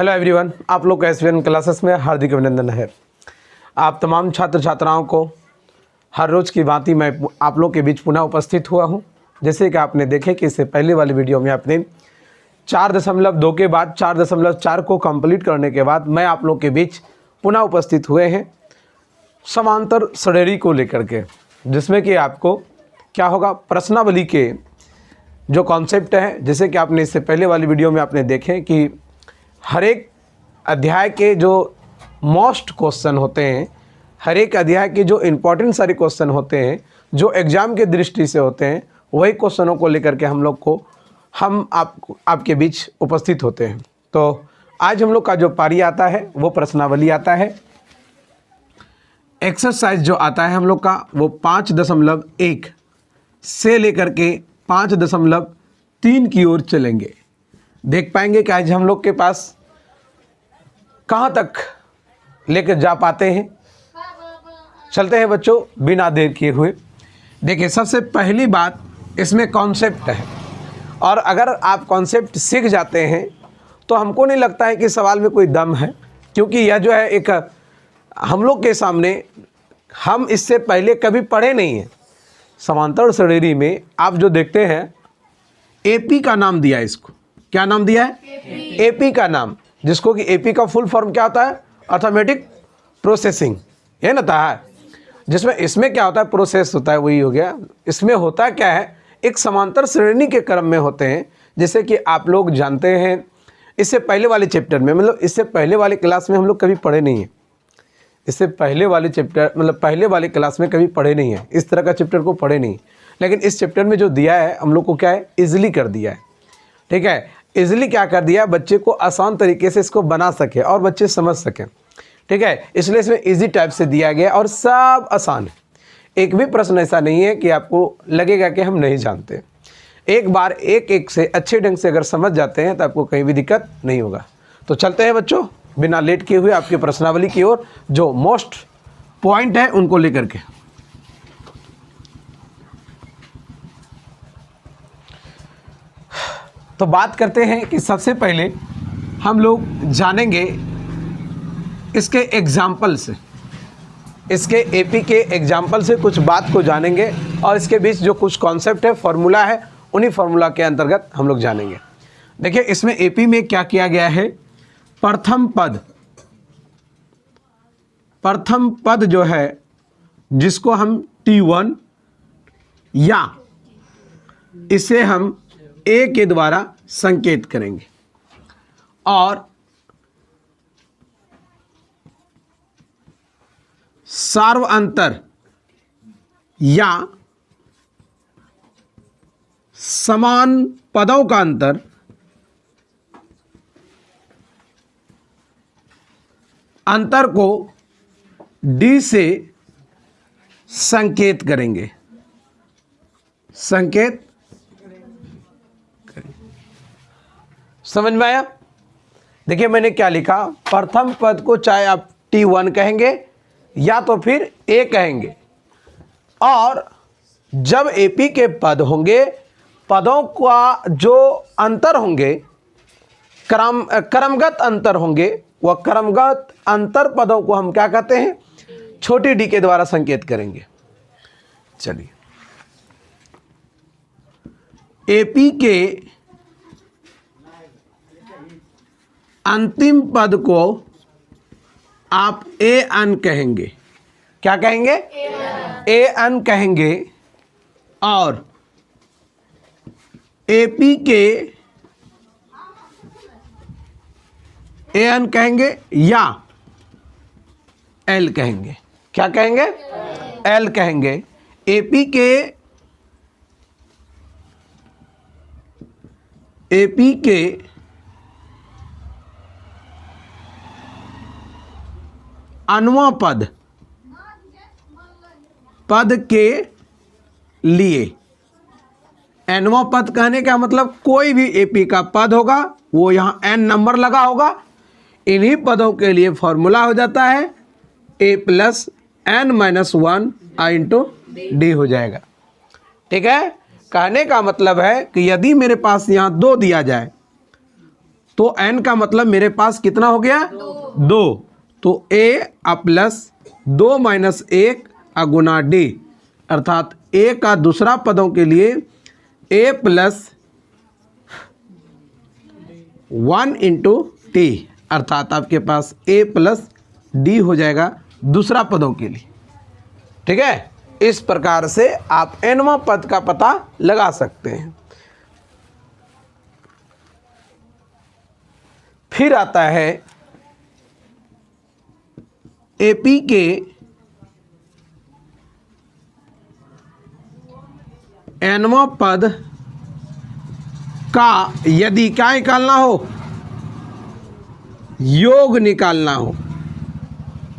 Hello everyone, आप लोग का एसवीएन क्लासेस में हार्दिक अभिनंदन है। आप तमाम छात्र छात्राओं को हर रोज़ की भांति मैं आप लोग के बीच पुनः उपस्थित हुआ हूं। जैसे कि आपने देखे कि इससे पहले वाली वीडियो में आपने 4.2 के बाद 4.4 को कंप्लीट करने के बाद मैं आप लोग के बीच पुनः उपस्थित हुए हैं समांतर श्रेणी को लेकर के, जिसमें कि आपको क्या होगा, प्रश्नावली के जो कॉन्सेप्ट है, जैसे कि आपने इससे पहले वाली वीडियो में आपने देखे कि हर एक अध्याय के जो मोस्ट क्वेश्चन होते हैं, हर एक अध्याय के जो इम्पोर्टेंट सारे क्वेश्चन होते हैं, जो एग्ज़ाम के दृष्टि से होते हैं, वही क्वेश्चनों को लेकर के हम आपके बीच उपस्थित होते हैं। तो आज हम लोग का जो पारी आता है वो प्रश्नावली आता है। एक्सरसाइज जो आता है हम लोग का वो 5.1 से लेकर के 5.3 की ओर चलेंगे। देख पाएंगे कि आज हम लोग के पास कहाँ तक लेकर जा पाते हैं। चलते हैं बच्चों बिना देर किए हुए। देखिए, सबसे पहली बात इसमें कॉन्सेप्ट है, और अगर आप कॉन्सेप्ट सीख जाते हैं तो हमको नहीं लगता है कि सवाल में कोई दम है, क्योंकि यह जो है एक हम लोग के सामने, हम इससे पहले कभी पढ़े नहीं हैं। समांतर श्रेणी में आप जो देखते हैं, एपी का नाम दिया है, इसको क्या नाम दिया है? एपी का नाम, जिसको कि एपी का फुल फॉर्म क्या होता है? अर्थमेटिक प्रोसेसिंग, ये ना था। जिसमें इसमें क्या होता है? प्रोसेस होता है, वही हो गया। इसमें होता क्या है? एक समांतर श्रेणी के क्रम में होते हैं, जैसे कि आप लोग जानते हैं इससे पहले वाले चैप्टर में, मतलब इससे पहले वाले क्लास में हम लोग कभी पढ़े नहीं हैं। इससे पहले वाले चैप्टर, मतलब पहले वाले क्लास में कभी पढ़े नहीं है, इस तरह का चैप्टर को पढ़े नहीं। लेकिन इस चैप्टर में जो दिया है हम लोग को क्या है, ईजिली कर दिया है। ठीक है, ईजिली क्या कर दिया, बच्चे को आसान तरीके से इसको बना सके और बच्चे समझ सकें। ठीक है, इसलिए इसमें इजी टाइप से दिया गया और सब आसान है। एक भी प्रश्न ऐसा नहीं है कि आपको लगेगा कि हम नहीं जानते। एक बार एक से अच्छे ढंग से अगर समझ जाते हैं तो आपको कहीं भी दिक्कत नहीं होगा। तो चलते हैं बच्चों बिना लेट किए हुए आपकी प्रश्नावली की ओर, जो मोस्ट पॉइंट है उनको लेकर के। तो बात करते हैं कि सबसे पहले हम लोग जानेंगे इसके एग्जाम्पल से, इसके एपी के एग्जाम्पल से कुछ बात को जानेंगे, और इसके बीच जो कुछ कॉन्सेप्ट है, फार्मूला है, उन्हीं फार्मूला के अंतर्गत हम लोग जानेंगे। देखिए, इसमें एपी में क्या किया गया है, प्रथम पद जो है, जिसको हम T1 या इसे हम ए के द्वारा संकेत करेंगे, और सार्वअंतर या समान पदों का अंतर को डी से संकेत करेंगे, संकेत। समझ में आया? देखिए, मैंने क्या लिखा, प्रथम पद को चाहे आप T1 कहेंगे या तो फिर ए कहेंगे, और जब एपी के पद होंगे, पदों का जो अंतर होंगे, क्रमगत अंतर होंगे, वह क्रमगत अंतर पदों को हम क्या कहते हैं, छोटी डी के द्वारा संकेत करेंगे। चलिए, एपी के अंतिम पद को आप ए एन कहेंगे। क्या कहेंगे? ए एन कहेंगे, और एपी के ए एन कहेंगे या एल कहेंगे। क्या कहेंगे? एल कहेंगे। एपी के अनवा पद के लिए, एनवा पद कहने का मतलब कोई भी एपी का पद होगा, वो यहाँ एन नंबर लगा होगा, इन्हीं पदों के लिए फॉर्मूला हो जाता है ए प्लस एन माइनस 1 आई इंटू डी हो जाएगा। ठीक है, कहने का मतलब है कि यदि मेरे पास यहाँ 2 दिया जाए तो n का मतलब मेरे पास कितना हो गया? 2। तो a plus 2 minus 1 Guna d, अर्थात a का दूसरा पदों के लिए a प्लस 1 इंटू टी, अर्थात आपके पास a प्लस d हो जाएगा दूसरा पदों के लिए। ठीक है, इस प्रकार से आप nवां पद का पता लगा सकते हैं। फिर आता है एपी के nवां पद का यदि क्या निकालना हो? योग निकालना हो,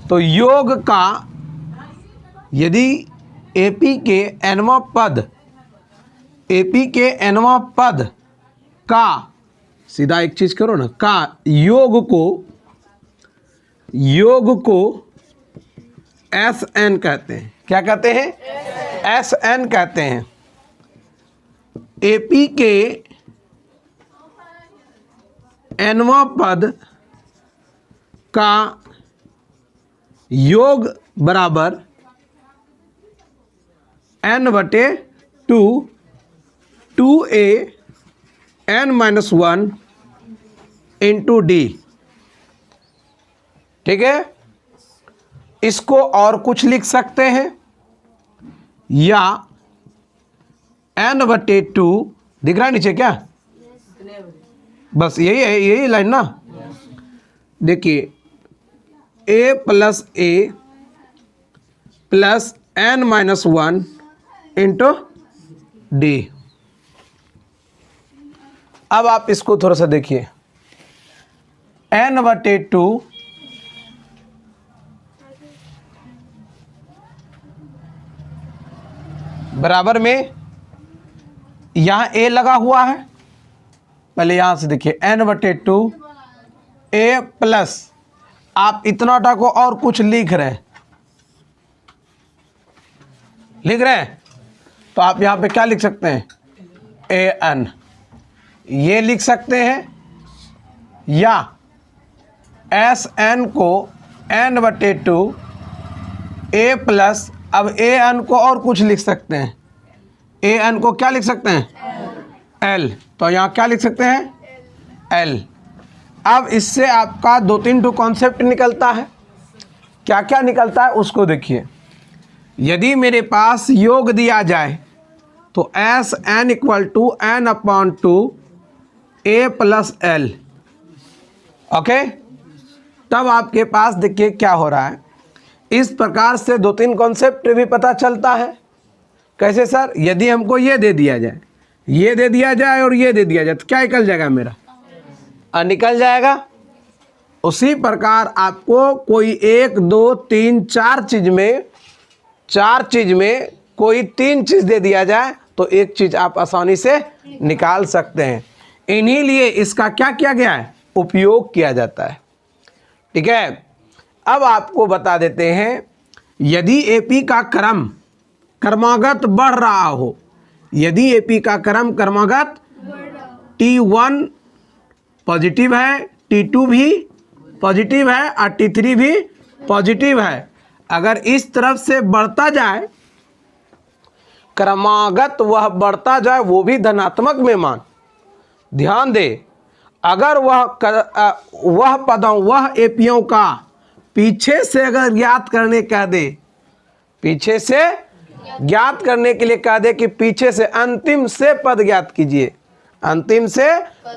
तो योग का यदि एपी के nवां पद का, सीधा एक चीज करो ना, का योग को Sn कहते हैं। क्या कहते हैं? Sn कहते हैं। एपी के nवां पद का योग बराबर n/2 2a n-1 into D. ठीक है, इसको और कुछ लिख सकते हैं, या n/2 दिख रहा है नीचे क्या? बस यही है, यही लाइन ना। देखिए a plus a plus n-1 into D. अब आप इसको थोड़ा सा देखिए, n/2 बराबर में यहाँ a लगा हुआ है, पहले यहाँ से देखिए n/2 a प्लस, आप इतना टा को और कुछ लिख रहे हैं, तो आप यहाँ पे क्या लिख सकते हैं? an ये लिख सकते हैं, या Sn को n/2 a प्लस, अब an को और कुछ लिख सकते हैं, an को क्या लिख सकते हैं? l, तो यहाँ क्या लिख सकते हैं? l। अब इससे आपका 2-3 कॉन्सेप्ट निकलता है। क्या क्या निकलता है उसको देखिए। यदि मेरे पास योग दिया जाए तो Sn = n/2 a plus l। Okay, तब आपके पास देखिए क्या हो रहा है। इस प्रकार से 2-3 कॉन्सेप्ट भी पता चलता है। कैसे सर? यदि हमको ये दे दिया जाए, ये दे दिया जाए और ये दे दिया जाए, तो क्या निकल जाएगा मेरा? निकल जाएगा। उसी प्रकार आपको कोई 1 2 3 4 चीज में कोई 3 चीज दे दिया जाए तो एक चीज आप आसानी से निकाल सकते हैं। इन्हीं लिए इसका क्या किया गया है? उपयोग किया जाता है। ठीक है, अब आपको बता देते हैं, यदि एपी का क्रमागत बढ़ रहा हो, यदि एपी का क्रमागत T1 पॉजिटिव है, T2 भी पॉजिटिव है और T3 भी पॉजिटिव है, अगर इस तरफ से बढ़ता जाए क्रमागत, वह बढ़ता जाए, वो भी धनात्मक में मान, ध्यान दे, अगर वह पदों, वह एपियों का पीछे से अगर ज्ञात करने कह दे, पीछे से ज्ञात करने के लिए कह दे कि पीछे से अंतिम से पद ज्ञात कीजिए, अंतिम से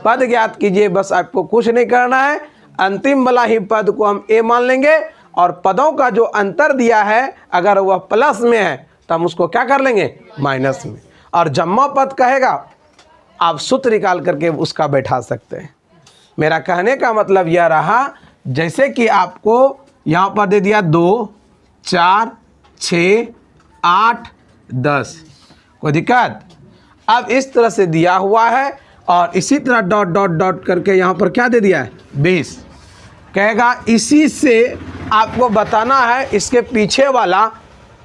पद ज्ञात कीजिए, बस आपको कुछ नहीं करना है, अंतिम वाला ही पद को हम a मान लेंगे और पदों का जो अंतर दिया है अगर वह प्लस में है तो हम उसको क्या कर लेंगे? माइनस में। और जम्मा पद कहेगा आप सूत्र निकाल करके उसका बैठा सकते हैं। मेरा कहने का मतलब यह रहा, जैसे कि आपको यहाँ पर दे दिया 2 4 6 8 10, कोई दिक्कत? अब इस तरह से दिया हुआ है और इसी तरह डॉट डॉट डॉट करके यहाँ पर क्या दे दिया है? 20। कहेगा इसी से आपको बताना है इसके पीछे वाला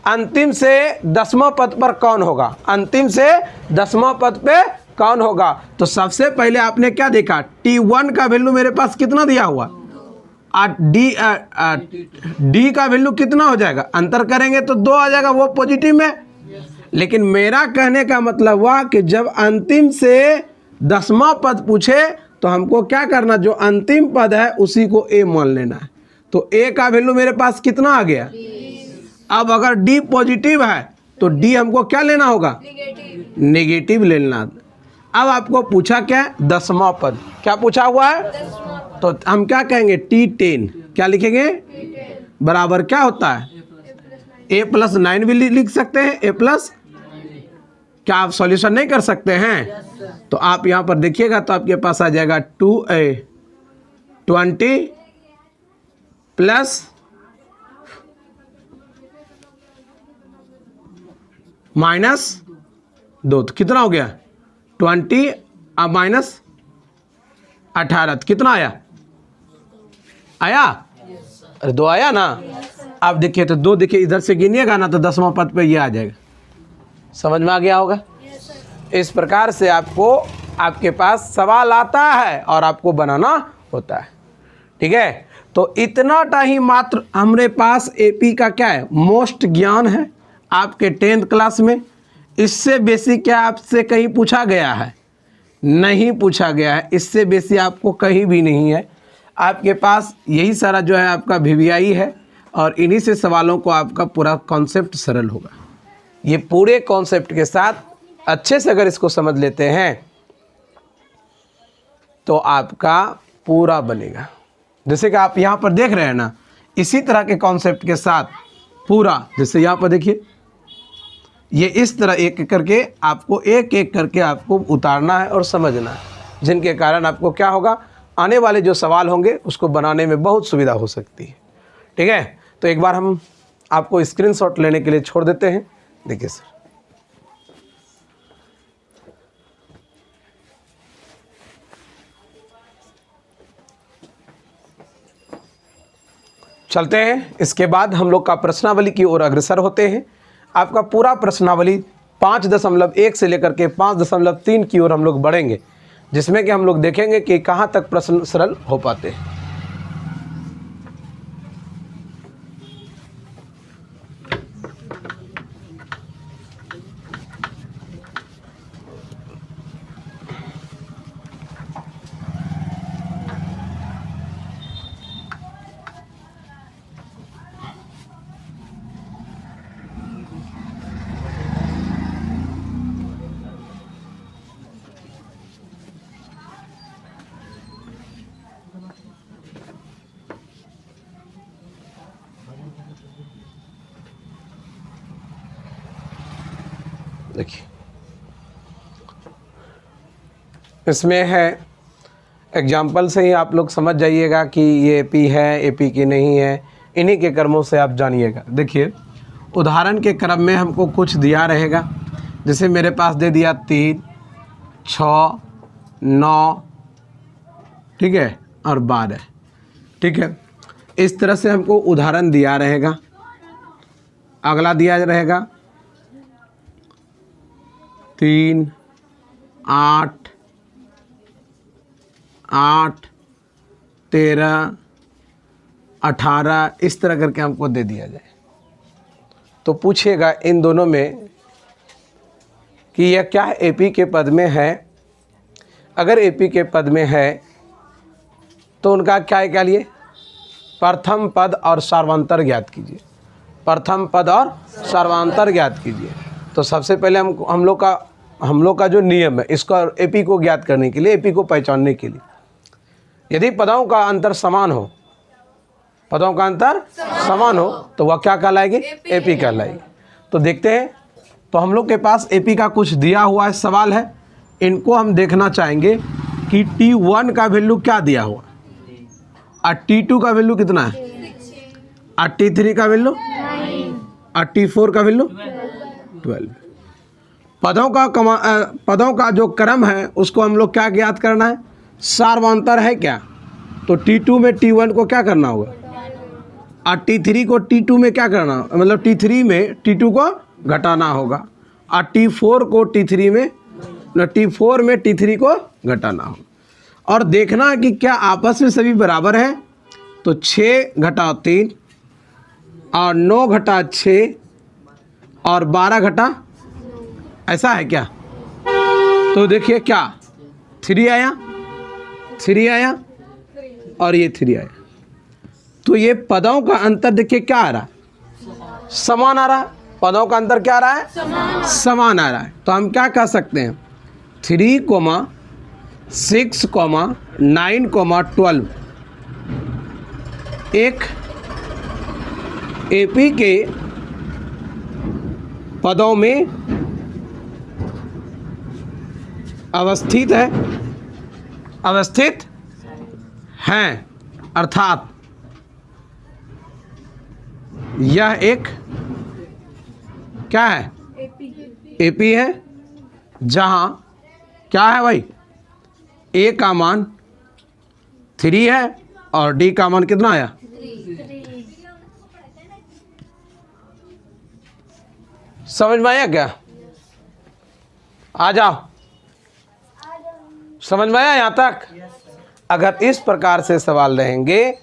अंतिम से 10वां पद पर कौन होगा, अंतिम से 10वां पद पे कौन होगा? तो सबसे पहले आपने क्या देखा, T1 का वैल्यू मेरे पास कितना दिया हुआ, डी का वैल्यू कितना हो जाएगा, अंतर करेंगे तो 2 आ जाएगा, वो पॉजिटिव में। लेकिन मेरा कहने का मतलब हुआ कि जब अंतिम से 10वां पद पूछे तो हमको क्या करना, जो अंतिम पद है उसी को ए मान लेना है। तो ए का वैल्यू मेरे पास कितना आ गया। अब अगर डी पॉजिटिव है तो डी हमको क्या लेना होगा, नेगेटिव लेना। अब आपको पूछा क्या है, 10वां पद, क्या पूछा हुआ है, तो हम क्या कहेंगे, T10 क्या लिखेंगे, बराबर क्या होता है, A+9 भी लिख सकते हैं, A+। क्या आप सॉल्यूशन नहीं कर सकते हैं? तो आप यहाँ पर देखिएगा तो आपके पास आ जाएगा 20 प्लस -2, तो कितना हो गया 20 अब -18, तो कितना आया, अरे 2 आया ना। अब देखिए तो 2 देखिए इधर से गिनिएगा ना तो 10वां पद पे ये आ जाएगा। समझ में आ गया होगा। इस प्रकार से आपको आपके पास सवाल आता है और आपको बनाना होता है। ठीक है, तो इतना ही मात्र हमारे पास एपी का क्या है, मोस्ट ज्ञान है आपके 10th क्लास में। इससे बेसिक क्या आपसे कहीं पूछा गया है, नहीं पूछा गया है। इससे बेसिक आपको कहीं भी नहीं है। आपके पास यही सारा जो है आपका VVI है और इन्हीं से सवालों को आपका पूरा कॉन्सेप्ट सरल होगा। ये पूरे कॉन्सेप्ट के साथ अच्छे से अगर इसको समझ लेते हैं तो आपका पूरा बनेगा। जैसे कि आप यहाँ पर देख रहे हैं ना, इसी तरह के कॉन्सेप्ट के साथ पूरा, जैसे यहाँ पर देखिए ये इस तरह एक एक करके आपको एक एक करके आपको उतारना है और समझना है, जिनके कारण आपको क्या होगा, आने वाले जो सवाल होंगे उसको बनाने में बहुत सुविधा हो सकती है। ठीक है, तो एक बार हम आपको स्क्रीनशॉट लेने के लिए छोड़ देते हैं। देखिए सर, चलते हैं। इसके बाद हम लोग का प्रश्नावली की ओर अग्रसर होते हैं। आपका पूरा प्रश्नावली 5.1 से लेकर के 5.3 की ओर हम लोग बढ़ेंगे, जिसमें कि हम लोग देखेंगे कि कहाँ तक प्रश्न सरल हो पाते हैं। देखिए इसमें है एग्जाम्पल से ही आप लोग समझ जाइएगा कि ये एपी है, एपी की नहीं है। इन्हीं के क्रमों से आप जानिएगा। देखिए उदाहरण के क्रम में हमको कुछ दिया रहेगा, जैसे मेरे पास दे दिया 3, 6, 9, ठीक है, और 12। ठीक है, इस तरह से हमको उदाहरण दिया रहेगा। अगला दिया रहेगा 3, 8, 8, 13, 18, इस तरह करके हमको दे दिया जाए। तो पूछेगा इन दोनों में कि यह क्या एपी के पद में है। अगर एपी के पद में है तो उनका क्या लिए, प्रथम पद और सार्वंतर ज्ञात कीजिए। प्रथम पद और सार्वंतर ज्ञात कीजिए। तो सबसे पहले हम लोग का जो नियम है, इसका एपी को ज्ञात करने के लिए, एपी को पहचानने के लिए, यदि पदों का अंतर समान हो, पदों का अंतर समान हो तो वह क्या कहलाएगी, एपी कहलाएगी। तो देखते हैं। तो हम लोग के पास एपी का कुछ दिया हुआ है, सवाल है। इनको हम देखना चाहेंगे कि T1 का वैल्यू क्या दिया हुआ और T2 का वैल्यू कितना है, और T3 का वैल्यू 9, और T4 का वैल्यू 12। पदों का जो क्रम है उसको हम लोग क्या ज्ञात करना है, सार्वंतर है क्या। तो T2 में T1 को क्या करना होगा, और T3 को T2 में क्या करना, मतलब T3 में T2 को घटाना होगा, और T4 को T3 में T4 में T3 को घटाना हो और देखना है कि क्या आपस में सभी बराबर है। तो 6 घटा 3 और 9 घटा 6 और 12 घटा, ऐसा है क्या? तो देखिए क्या 3 आया, 3 आया और ये 3 आया। तो ये पदों का अंतर देखिए क्या आ रहा है, समान आ रहा है। पदों का अंतर क्या आ रहा है, समान आ रहा है। तो हम क्या कह सकते हैं 3, 6, 9, 12 एक एपी के पदों में अवस्थित हैं, अर्थात यह एक क्या है, एपी है, जहां क्या है भाई, ए का मान 3 है और डी का मान कितना आया, 3। समझ में आया क्या? आ जाओ, समझ में आया यहाँ तक? अगर इस प्रकार से सवाल रहेंगे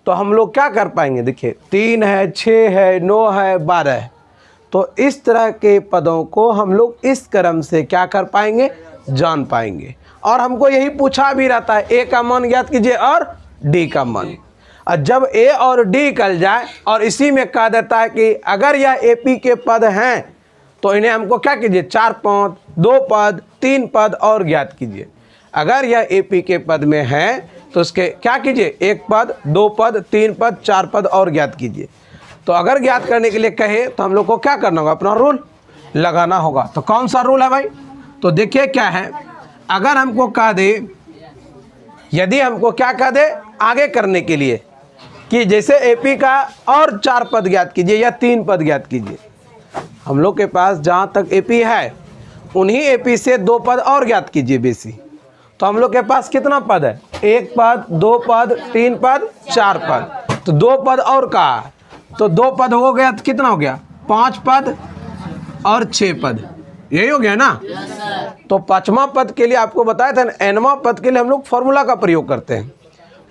तो हम लोग क्या कर पाएंगे। देखिए 3 है, 6 है, 9 है, 12 है। तो इस तरह के पदों को हम लोग इस क्रम से क्या कर पाएंगे, जान पाएंगे। और हमको यही पूछा भी रहता है, ए का मान ज्ञात कीजिए और डी का मान। और जब ए और डी निकल जाए और इसी में कहा देता है कि अगर यह एपी के पद हैं तो इन्हें हमको क्या कीजिए, 4 पद, 2 पद, 3 पद और ज्ञात कीजिए। अगर यह एपी के पद में है तो उसके क्या कीजिए, 1 पद, 2 पद, 3 पद, 4 पद और ज्ञात कीजिए। तो अगर ज्ञात करने के लिए कहे तो हम लोग को क्या करना होगा, अपना रूल लगाना होगा। तो कौन सा रूल है भाई? तो देखिए क्या है, अगर हमको कह दे, यदि हमको क्या कह दे आगे करने के लिए कि जैसे एपी का और 4 पद ज्ञात कीजिए या 3 पद ज्ञात कीजिए। हम लोग के पास जहाँ तक एपी है उन्हीं एपी से 2 पद और ज्ञात कीजिए बेसी। तो हम लोग के पास कितना पद है, 1 पद, 2 पद, 3 पद, 4 पद। तो 2 पद और का, तो 2 पद हो गया तो कितना हो गया, 5 पद और 6 पद, यही हो गया ना। तो 5वां पद के लिए आपको बताया था, nवां पद के लिए हम लोग फॉर्मूला का प्रयोग करते हैं।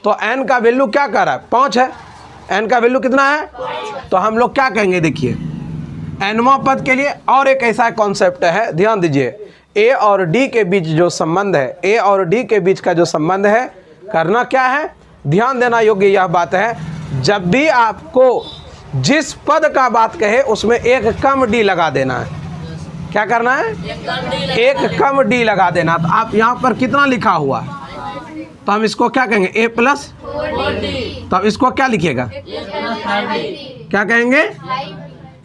तो n का वैल्यू क्या कर रहा है, 5 है। n का वैल्यू कितना है, तो हम लोग क्या कहेंगे, देखिए nवां पद के लिए और एक ऐसा कॉन्सेप्ट है, ध्यान दीजिए। ए और डी के बीच जो संबंध है, ए और डी के बीच का जो संबंध है, करना क्या है, ध्यान देना योग्य यह बात है, जब भी आपको जिस पद का बात कहे उसमें एक कम डी लगा देना है। क्या करना है, एक कम डी लगा देना। तो आप यहाँ पर कितना लिखा हुआ है, तो हम इसको क्या कहेंगे, a प्लस, तो अब इसको क्या लिखिएगा, क्या कहेंगे,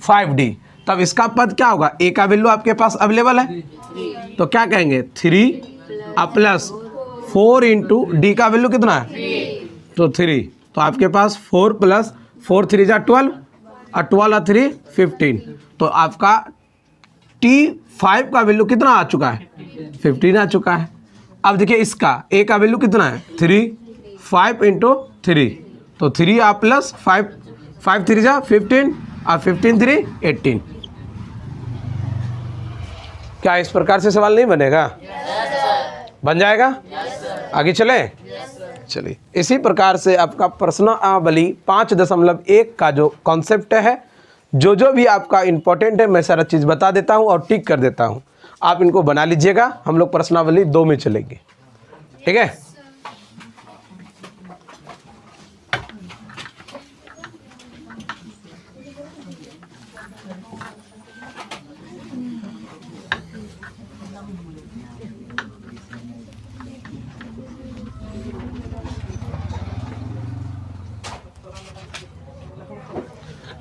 5D। तब इसका पद क्या होगा, a का वैल्यू आपके पास अवेलेबल है, तो क्या कहेंगे 3 प्लस 4 इंटू डी का वैल्यू कितना है, तो 3। तो आपके पास 4 प्लस 4 3 जा 12 और 12 और 3 15। तो आपका T5 का वैल्यू कितना आ चुका है, 15 आ चुका है। अब देखिए इसका A का वैल्यू कितना है, 3, 5 इंटू 3, तो 3 आ प्लस 5, 5 3 जा 15 और 15 3 18। क्या इस प्रकार से सवाल नहीं बनेगा, बन जाएगा? आगे चले, चलिए। इसी प्रकार से आपका प्रश्नावली 5.1 का जो कॉन्सेप्ट है, जो भी आपका इम्पोर्टेंट है मैं सारा चीज़ बता देता हूं और टिक कर देता हूं। आप इनको बना लीजिएगा। हम लोग प्रश्नावली 2 में चलेंगे, ठीक है।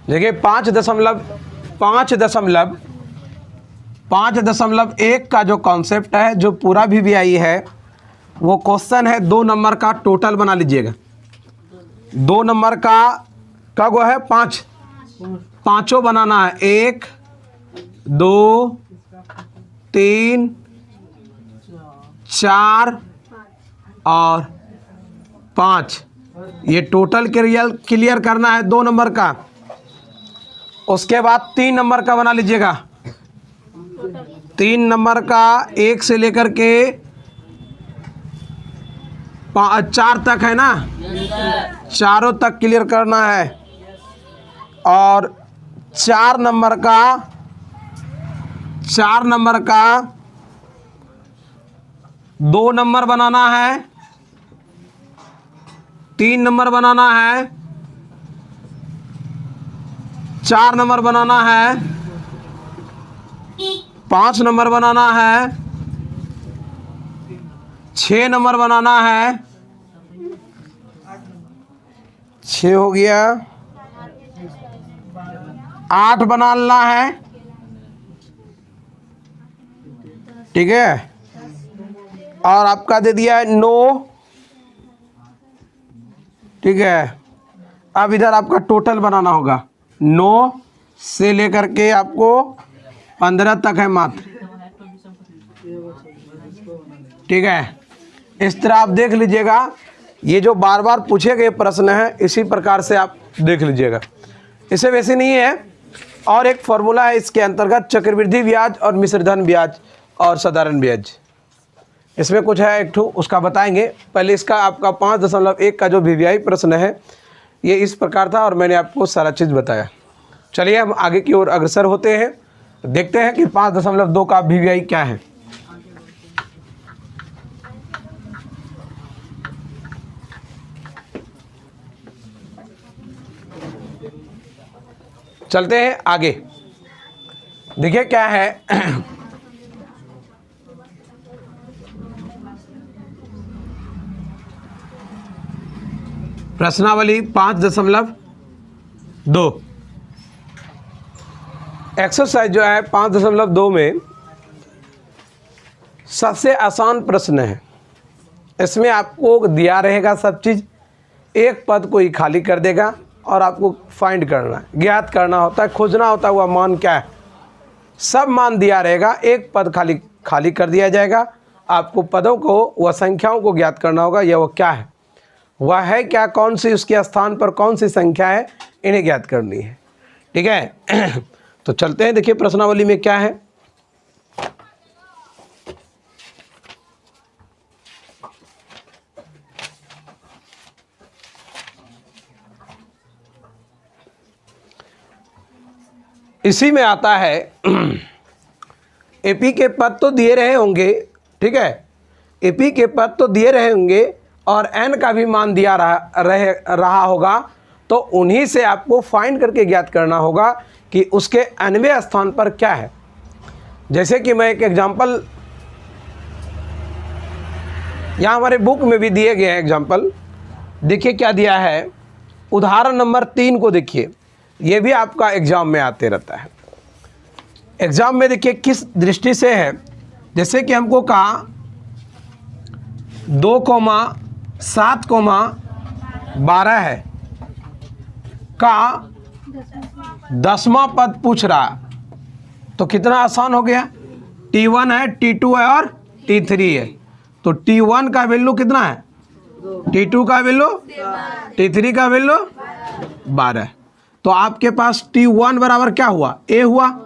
देखिए 5.1 का जो कॉन्सेप्ट है, जो पूरा VVI है, वो क्वेश्चन है 2 नंबर का, टोटल बना लीजिएगा। 2 नंबर का वो है 5, पाँचों बनाना है, 1 2 3 4 और 5। ये टोटल क्लियर करना है 2 नंबर का। उसके बाद 3 नंबर का बना लीजिएगा, 3 नंबर का 1 से लेकर के 4 तक है ना, चारों तक क्लियर करना है। और 4 नंबर का 2 नंबर बनाना है, 3 नंबर बनाना है, 4 नंबर बनाना है, 5 नंबर बनाना है, 6 नंबर बनाना है, 6 हो गया, 8 बनाना है, ठीक है। और आपका दे दिया है 9, ठीक है। अब इधर आपका टोटल बनाना होगा, 9 से लेकर के आपको 15 तक है मात्र, ठीक है। इस तरह आप देख लीजिएगा, ये जो बार बार पूछे गए प्रश्न हैं इसी प्रकार से आप देख लीजिएगा, इसे वैसे नहीं है। और एक फॉर्मूला है इसके अंतर्गत, चक्रवृद्धि ब्याज और मिश्रधन ब्याज और साधारण ब्याज, इसमें कुछ है एक ठो, उसका बताएंगे। पहले इसका आपका 5.1 का जो वीवीआई प्रश्न है ये इस प्रकार था और मैंने आपको सारा चीज़ बताया। चलिए हम आगे की ओर अग्रसर होते हैं, देखते हैं कि 5.2 का वीवीआई क्या है। चलते हैं आगे, देखिए क्या है। प्रश्नावली 5.2 एक्सरसाइज जो है 5.2 में सबसे आसान प्रश्न है। इसमें आपको दिया रहेगा सब चीज़, एक पद को ही खाली कर देगा और आपको फाइंड करना, ज्ञात करना होता है, खोजना होता है वह मान क्या है। सब मान दिया रहेगा, एक पद खाली कर दिया जाएगा, आपको पदों को व संख्याओं को ज्ञात करना होगा, यह वो क्या है, वह है क्या, कौन सी उसके स्थान पर कौन सी संख्या है, इन्हें ज्ञात करनी है, ठीक है। तो चलते हैं, देखिए प्रश्नावली में क्या है। इसी में आता है एपी के पद तो दिए रहे होंगे, ठीक है, एपी के पद तो दिए रहे होंगे और एन का भी मान दिया रहा होगा, तो उन्हीं से आपको फाइंड करके ज्ञात करना होगा कि उसके nवें स्थान पर क्या है। जैसे कि मैं एक एग्जांपल, यहाँ हमारे बुक में भी दिए गए हैं एग्जांपल, देखिए क्या दिया है। उदाहरण नंबर 3 को देखिए, ये भी आपका एग्जाम में आते रहता है। एग्जाम में देखिए किस दृष्टि से है, जैसे कि हमको कहा 2,7,12 है का 10वां पद पूछ रहा, तो कितना आसान हो गया, T1 है, T2 है और T3 है। तो T1 का वैल्यू कितना है, T2 का वैल्यू, T3 का वैल्यू 12। तो आपके पास T1 बराबर क्या हुआ, A हुआ,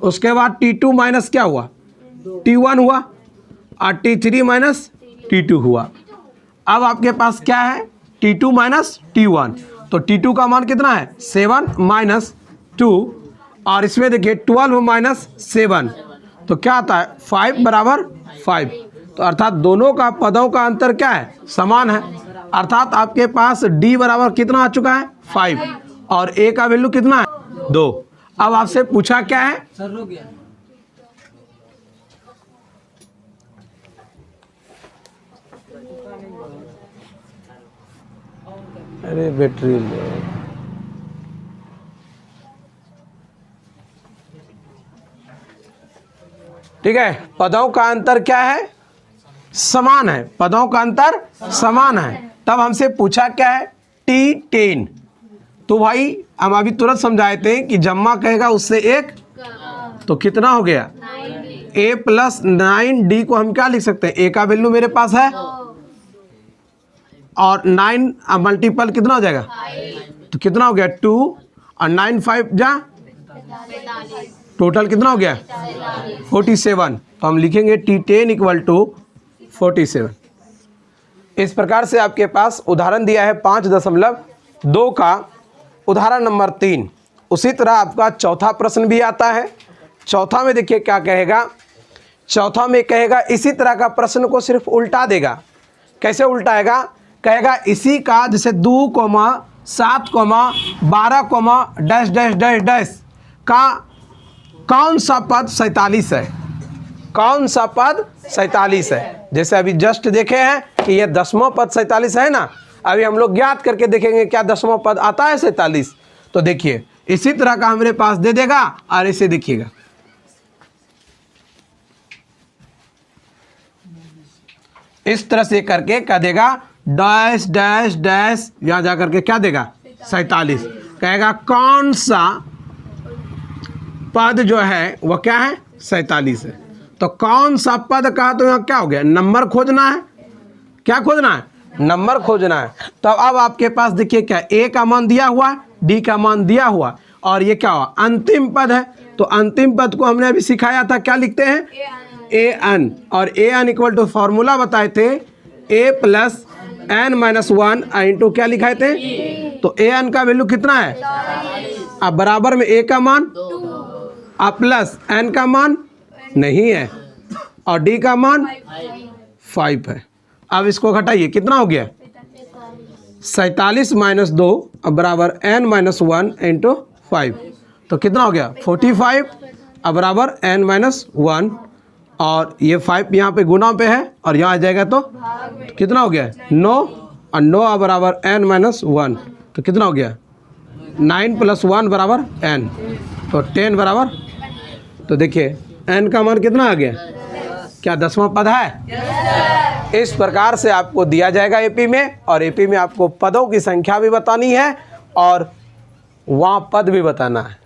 उसके बाद T2 माइनस क्या हुआ, T1 हुआ, और T3 माइनस T2 हुआ। अब आपके पास क्या है, T2 माइनस T1, तो T2 का मान कितना है 7 माइनस 2, और इसमें देखिए 12 माइनस 7, तो क्या आता है 5 बराबर 5। तो अर्थात दोनों का पदों का अंतर क्या है, समान है। अर्थात आपके पास D बराबर कितना आ चुका है 5 और A का वैल्यू कितना है 2। अब आपसे पूछा क्या है, अरे बैटरी ठीक है, पदों का अंतर क्या है, समान है, पदों का अंतर समान है। तब हमसे पूछा क्या है T10, तो भाई हम अभी तुरंत समझाए थे कि जम्मा कहेगा उससे एक, तो कितना हो गया A प्लस 9D को हम क्या लिख सकते हैं, A का वैल्यू मेरे पास है और 9 मल्टीपल कितना हो जाएगा, तो कितना हो गया 2 और 9 5 जा टोटल कितना हो गया 47। तो हम लिखेंगे T10 इक्वल टू 47। इस प्रकार से आपके पास उदाहरण दिया है 5.2 का उदाहरण नंबर 3। उसी तरह आपका चौथा प्रश्न भी आता है। चौथा में देखिए क्या कहेगा। चौथा में कहेगा इसी तरह का प्रश्न को सिर्फ उल्टा देगा। कैसे उल्टाएगा? कहेगा इसी का जैसे 2, 7, 12, डैश डैश डैश डैश का कौन सा पद 47 है? कौन सा पद 47 है? जैसे अभी जस्ट देखे हैं कि ये 10वां पद 47 है ना। अभी हम लोग ज्ञात करके देखेंगे क्या 10वां पद आता है 47। तो देखिए इसी तरह का हमारे पास दे देगा और इसे देखिएगा, इस तरह से करके क्या देगा डैश डैश डैश, यहां जाकर के क्या देगा 47। कहेगा कौन सा पद जो है वह क्या है 47 है। तो कौन सा पद का तो यहाँ क्या हो गया नंबर खोजना है। क्या खोजना है? नंबर खोजना है। तो अब आपके पास देखिए क्या ए का मान दिया हुआ, डी का मान दिया हुआ और ये क्या हुआ अंतिम पद है। तो अंतिम पद को हमने अभी सिखाया था, क्या लिखते हैं ए एन। और A N equal to formula बताए थे ए प्लस एन माइनस 1 इंटू क्या लिखाए थे। तो ए एन का वैल्यू कितना है? अब बराबर में ए का मान और प्लस एन का मान नहीं है और डी का मान 5 है। अब इसको घटाइए, कितना हो गया 47 माइनस 2 अब बराबर n माइनस 1 इंटू 5। तो कितना हो गया 45 अब बराबर n माइनस 1 और ये 5 यहाँ पे गुना पे है और यहाँ आ जाएगा तो कितना हो गया 9 और 9 अब बराबर n माइनस 1। तो कितना हो गया 9 प्लस 1 बराबर n, तो 10 बराबर। तो देखिए n का मान कितना आ गया? क्या 10वां पद है? इस प्रकार से आपको दिया जाएगा एपी में, और एपी में आपको पदों की संख्या भी बतानी है और वहाँ पद भी बताना है,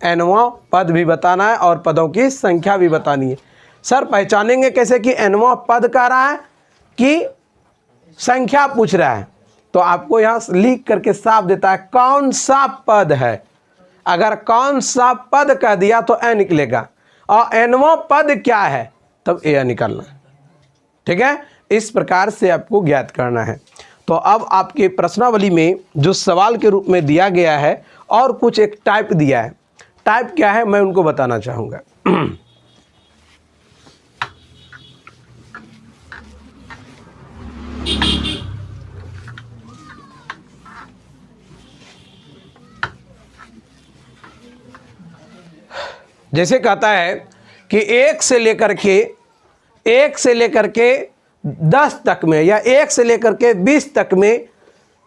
एनवां पद भी बताना है और पदों की संख्या भी बतानी है। सर पहचानेंगे कैसे कि एनवां पद कह रहा है कि संख्या पूछ रहा है? तो आपको यहाँ लिख करके साफ देता है कौन सा पद है। अगर कौन सा पद कह दिया तो ए निकलेगा और एनवां पद क्या है तब ए निकालना है। ठीक है, इस प्रकार से आपको ज्ञात करना है। तो अब आपके प्रश्नावली में जो सवाल के रूप में दिया गया है और कुछ एक टाइप दिया है। टाइप क्या है मैं उनको बताना चाहूँगा। जैसे कहता है कि 1 से लेकर के 10 तक में या 1 से लेकर के 20 तक में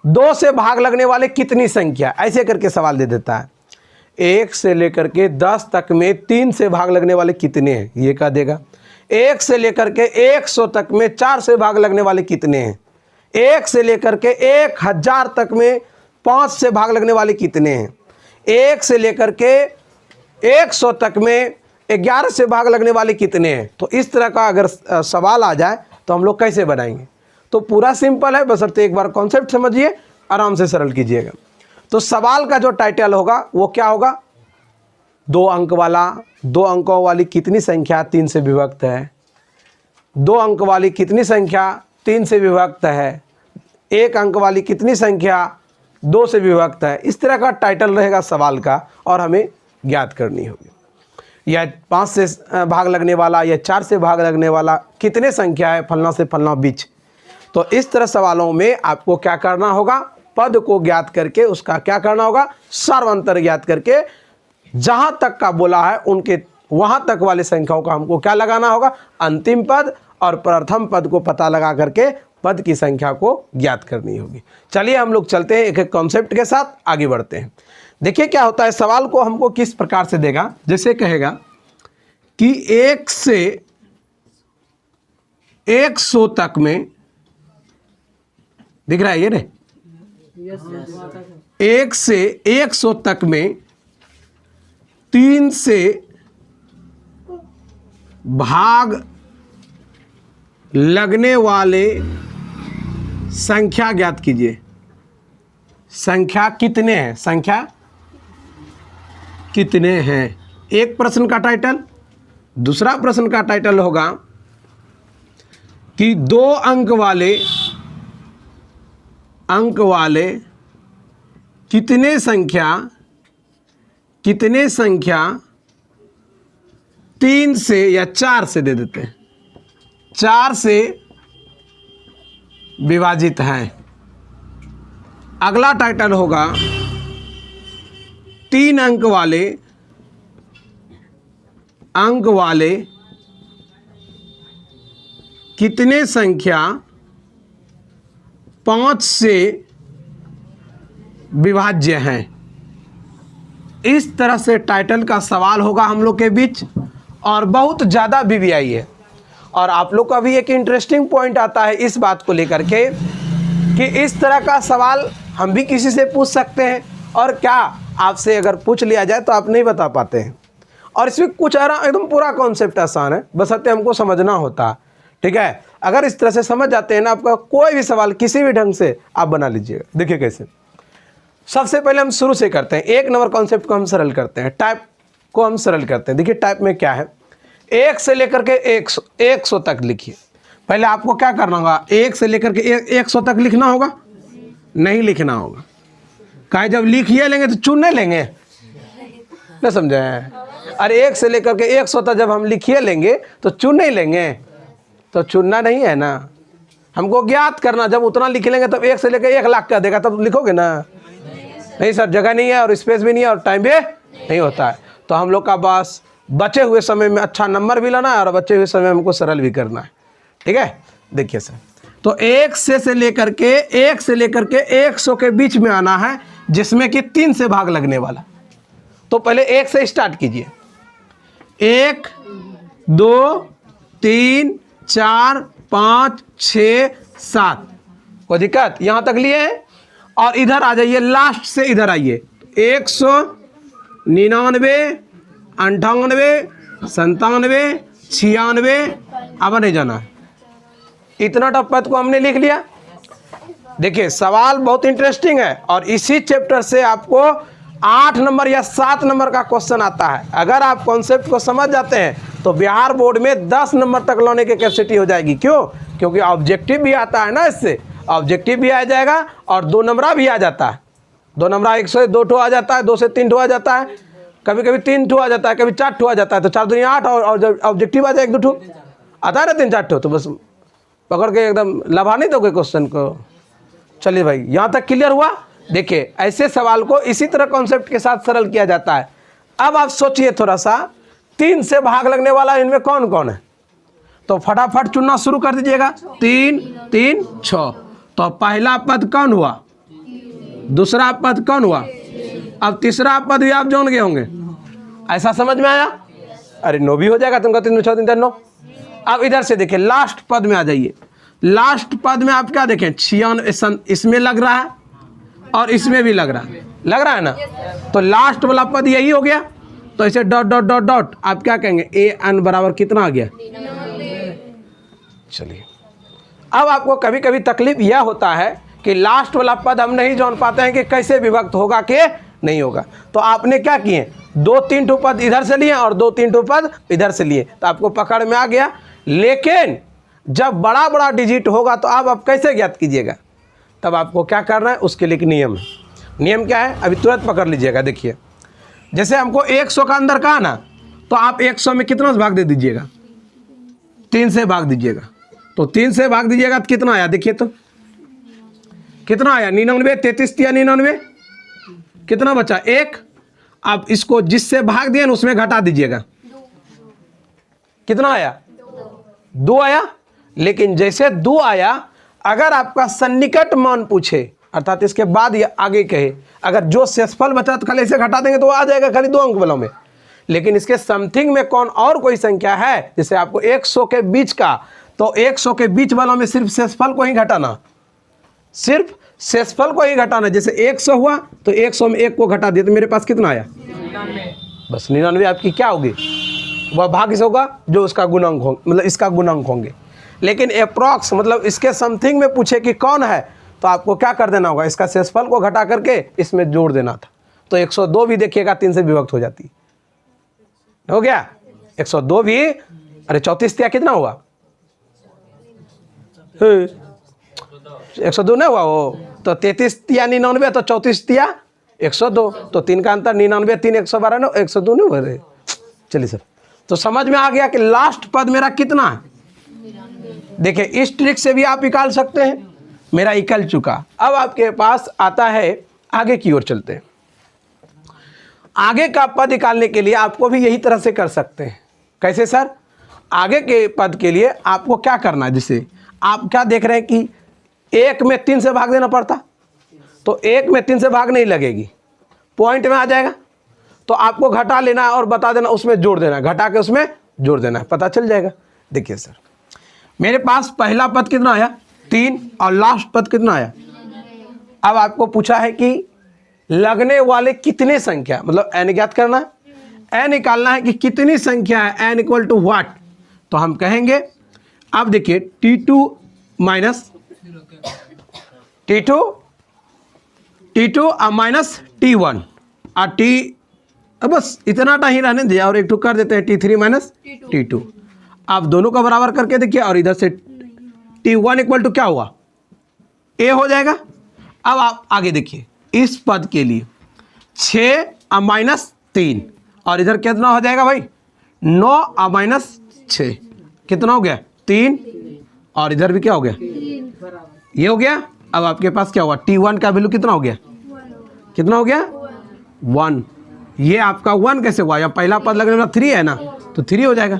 2 से भाग लगने वाले कितनी संख्या, ऐसे करके सवाल दे देता है। 1 से लेकर के 10 तक में 3 से भाग लगने वाले कितने हैं ये कह देगा। 1 से लेकर के 100 तक में 4 से भाग लगने वाले कितने हैं। 1 से लेकर के 1000 तक में 5 से भाग लगने वाले कितने हैं। 1 से लेकर के 100 तक में 11 से भाग लगने वाले कितने हैं। तो इस तरह का अगर सवाल आ जाए तो हम लोग कैसे बनाएंगे? तो पूरा सिंपल है, बशर्ते एक बार कॉन्सेप्ट समझिए, आराम से सरल कीजिएगा। तो सवाल का जो टाइटल होगा वो क्या होगा? 2 अंक वाला, 2 अंकों वाली कितनी संख्या 3 से विभक्त है। 2 अंक वाली कितनी संख्या 3 से विभक्त है। 1 अंक वाली कितनी संख्या 2 से विभक्त है। इस तरह का टाइटल रहेगा सवाल का और हमें ज्ञात करनी होगी। या 5 से भाग लगने वाला या 4 से भाग लगने वाला कितने संख्या है फलना से फलना बीच। तो इस तरह सवालों में आपको क्या करना होगा? पद को ज्ञात करके उसका क्या करना होगा? सर्वांतर ज्ञात करके जहाँ तक का बोला है उनके वहाँ तक वाले संख्याओं का हमको क्या लगाना होगा? अंतिम पद और प्रथम पद को पता लगा करके पद की संख्या को ज्ञात करनी होगी। चलिए हम लोग चलते हैं, एक एक कॉन्सेप्ट के साथ आगे बढ़ते हैं। देखिए क्या होता है, सवाल को हमको किस प्रकार से देगा। जैसे कहेगा कि 1 से 100 तक में, दिख रहा है ये रे, 1 से 100 तक में 3 से भाग लगने वाले संख्या ज्ञात कीजिए। संख्या कितने हैं, संख्या कितने हैं एक प्रश्न का टाइटल। दूसरा प्रश्न का टाइटल होगा कि 2 अंक वाले कितने संख्या 3 से या 4 से दे देते हैं, 4 से विभाजित हैं। अगला टाइटल होगा 3 अंक वाले कितने संख्या 5 से विभाज्य हैं। इस तरह से टाइटल का सवाल होगा हम लोग के बीच और बहुत ज़्यादा वीवीआई है। और आप लोग का भी एक इंटरेस्टिंग पॉइंट आता है इस बात को लेकर के कि इस तरह का सवाल हम भी किसी से पूछ सकते हैं और क्या आपसे अगर पूछ लिया जाए तो आप नहीं बता पाते हैं। और इसमें कुछ एकदम पूरा कॉन्सेप्ट आसान है, बशर्ते हमको समझना होता है। ठीक है, अगर इस तरह से समझ जाते हैं ना, आपका कोई भी सवाल किसी भी ढंग से आप बना लीजिएगा। देखिए कैसे, सबसे पहले हम शुरू से करते हैं। 1 नंबर कॉन्सेप्ट को हम सरल करते हैं, टाइप को हम सरल करते हैं। देखिए टाइप में क्या है, 1 से लेकर के 100 तक लिखिए। पहले आपको क्या करना होगा, 1 से लेकर के 100 तक लिखना होगा, नहीं लिखना होगा। कहे जब लिखिए लेंगे तो चुन नहीं लेंगे, नहीं समझे। अरे 1 से लेकर के 100 तक जब हम लिखिए लेंगे तो चुन नहीं लेंगे, तो चुनना नहीं है ना, हमको ज्ञात करना। जब उतना लिख लेंगे तब 1 से लेकर 1 लाख का देगा, तब लिखोगे ना। नहीं सर, जगह नहीं है और स्पेस भी नहीं है और टाइम भी नहीं होता है। तो हम लोग का बस बचे हुए समय में अच्छा नंबर भी लाना है और बचे हुए समय में हमको सरल भी करना है। ठीक है, देखिए सर, तो 1 से लेकर के 100 के बीच में आना है, जिसमें कि 3 से भाग लगने वाला। तो पहले 1 से स्टार्ट कीजिए। 1 2 3 4 5 6 7, कोई दिक्कत, यहाँ तक लिए हैं। और इधर आ जाइए, लास्ट से इधर आइए, 199 98 97 96, अब नहीं जाना है। इतना टप्पत को हमने लिख लिया। देखिए सवाल बहुत इंटरेस्टिंग है और इसी चैप्टर से आपको 8 नंबर या 7 नंबर का क्वेश्चन आता है। अगर आप कॉन्सेप्ट को समझ जाते हैं तो बिहार बोर्ड में 10 नंबर तक लाने की कैपेसिटी हो जाएगी। क्यों? क्योंकि ऑब्जेक्टिव भी आता है ना, इससे ऑब्जेक्टिव भी आ जाएगा और 2 नंबरा भी आ जाता है। 2 नंबरा 1 से 2 ठो आ जाता है, 2 से 3 ठो आ जाता है, कभी कभी 3 ठो आ जाता है, कभी 4 ठो आ जाता है। तो 4 दूनी 8 और जब ऑब्जेक्टिव आ जाए 1 2 ठो आता है ना, 3 4 ठो, तो बस पकड़ के एकदम लभा नहीं दोगे क्वेश्चन को। चलिए भाई, यहाँ तक क्लियर हुआ। देखिए ऐसे सवाल को इसी तरह कॉन्सेप्ट के साथ सरल किया जाता है। अब आप सोचिए थोड़ा सा, 3 से भाग लगने वाला इनमें कौन कौन है, तो फटाफट चुनना शुरू कर दीजिएगा। 3 3 6, तो पहला पद कौन हुआ, दूसरा पद कौन हुआ, अब तीसरा पद भी आप जान गए होंगे। ऐसा समझ में आया? अरे 9 भी हो जाएगा तुमका, 3 में 6 3 9। अब इधर से देखिए, लास्ट पद में आ जाइए। लास्ट पद में आप क्या देखें, 96 इसमें लग रहा है और इसमें भी लग रहा है ना। तो लास्ट वाला पद यही हो गया। तो इसे डॉट डॉट डॉट डॉट आप क्या कहेंगे, an बराबर कितना आ गया। चलिए, अब आपको कभी कभी तकलीफ यह होता है कि लास्ट वाला पद हम नहीं जान पाते हैं कि कैसे विभक्त होगा कि नहीं होगा। तो आपने क्या किए, 2-3 ठो पद इधर से लिए और 2-3 ठो पद इधर से लिए, तो आपको पकड़ में आ गया। लेकिन जब बड़ा बड़ा डिजिट होगा तो आप कैसे ज्ञात कीजिएगा, तब आपको क्या करना है, उसके लिए एक नियम है। नियम क्या है, अभी तुरंत पकड़ लीजिएगा। देखिए जैसे हमको 100 का अंदर कहा ना, तो आप 100 में कितना भाग दे दीजिएगा, 3 से भाग दीजिएगा। तो 3 से भाग दीजिएगा तो कितना आया, देखिए तो कितना आया, 99, 33 या 99, कितना बचा 1। आप इसको जिससे भाग दिए ना उसमें घटा दीजिएगा, कितना आया, 2 आया। लेकिन जैसे 2 आया, अगर आपका सन्निकट मान पूछे, अर्थात इसके बाद या आगे कहे, अगर जो शेषफल बचा तो खाली इसे घटा देंगे तो आ जाएगा खाली 2 अंक वालों में। लेकिन इसके समथिंग में कौन और कोई संख्या है, जैसे आपको 100 के बीच का, तो 100 के बीच वालों में सिर्फ शेषफल को ही घटाना, सिर्फ शेषफल को ही घटाना। जैसे 100 हुआ तो 100 में 1 को घटा दिया तो मेरे पास कितना आया, 99। बस 99 आपकी क्या होगी, वह भाग से होगा जो उसका गुणांक होंगे, मतलब इसका गुणांक होंगे। लेकिन अप्रॉक्स मतलब इसके समथिंग में पूछे कि कौन है, तो आपको क्या कर देना होगा, इसका शेषफल को घटा करके इसमें जोड़ देना था। तो 102 भी देखिएगा 3 से विभक्त हो जाती है। हो गया 102 भी, अरे 34 तिया कितना हुआ, 102 नहीं हुआ वो, तो 33 तिया 99, तो 34 तिया 102, तो 3 का अंतर 99, 3 112 ना 102 नहीं हुआ रे। चलिए सर, तो समझ में आ गया कि लास्ट पद मेरा कितना है। देखिए इस ट्रिक से भी आप निकाल सकते हैं, मेरा निकल चुका। अब आपके पास आता है, आगे की ओर चलते हैं। आगे का पद निकालने के लिए आपको भी यही तरह से कर सकते हैं। कैसे सर? आगे के पद के लिए आपको क्या करना है, जिसे आप क्या देख रहे हैं कि 1 में 3 से भाग देना पड़ता, तो 1 में 3 से भाग नहीं लगेगी, पॉइंट में आ जाएगा, तो आपको घटा लेना है और बता देना, उसमें जोड़ देना है, घटा के उसमें जोड़ देना है, पता चल जाएगा। देखिए सर, मेरे पास पहला पद कितना आया 3 और लास्ट पद कितना आया। अब आपको पूछा है कि लगने वाले कितने संख्या, मतलब n ज्ञात करना है, n निकालना है कि कितनी संख्या है, n इक्वल टू व्हाट। तो हम कहेंगे, अब देखिए T2 माइनस T2 और माइनस T1 और T, अब बस इतना टा ही रहने दिया, और एक टू कर देते हैं T3 माइनस T2। आप दोनों का बराबर करके देखिए, और इधर से T1 इक्वल टू क्या हुआ, A हो जाएगा। अब आप आगे देखिए, इस पद के लिए 6 और माइनस 3, और इधर कितना हो जाएगा भाई 9 और माइनस 6, कितना हो गया 3, और इधर भी क्या हो गया, ये हो गया। अब आपके पास क्या हुआ, T1 का वैल्यू कितना हो गया, कितना हो गया 1। ये आपका 1 कैसे हुआ, या पहला पद लगने वाला 3 है ना, तो 3 हो जाएगा।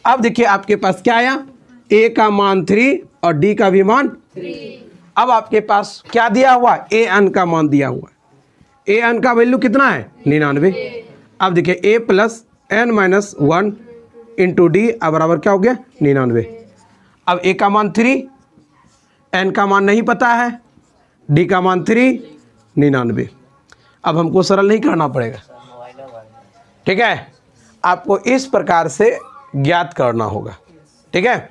अब देखिए आपके पास क्या आया, A का मान 3 और D का भी मान 3। अब आपके पास क्या दिया हुआ, an का मान दिया हुआ, an का वैल्यू कितना है 99। अब देखिए a plus n minus 1 into D बराबर क्या हो गया 99। अब a का मान 3, n का मान नहीं पता है, d का मान 3, 99। अब हमको सरल नहीं करना पड़ेगा, ठीक है, आपको इस प्रकार से ज्ञात करना होगा, ठीक है।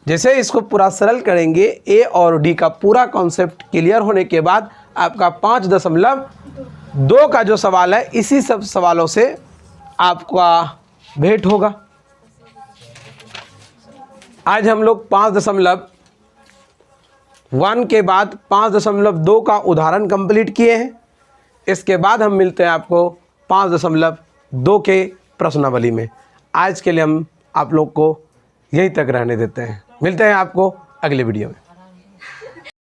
जैसे इसको पूरा सरल करेंगे, ए और डी का पूरा कॉन्सेप्ट क्लियर होने के बाद आपका 5.2 का जो सवाल है, इसी सब सवालों से आपका भेंट होगा। आज हम लोग 5.1 के बाद 5.2 का उदाहरण कंप्लीट किए हैं। इसके बाद हम मिलते हैं आपको 5.2 के प्रश्नावली में। आज के लिए हम आप लोग को यहीं तक रहने देते हैं, मिलते हैं आपको अगले वीडियो में।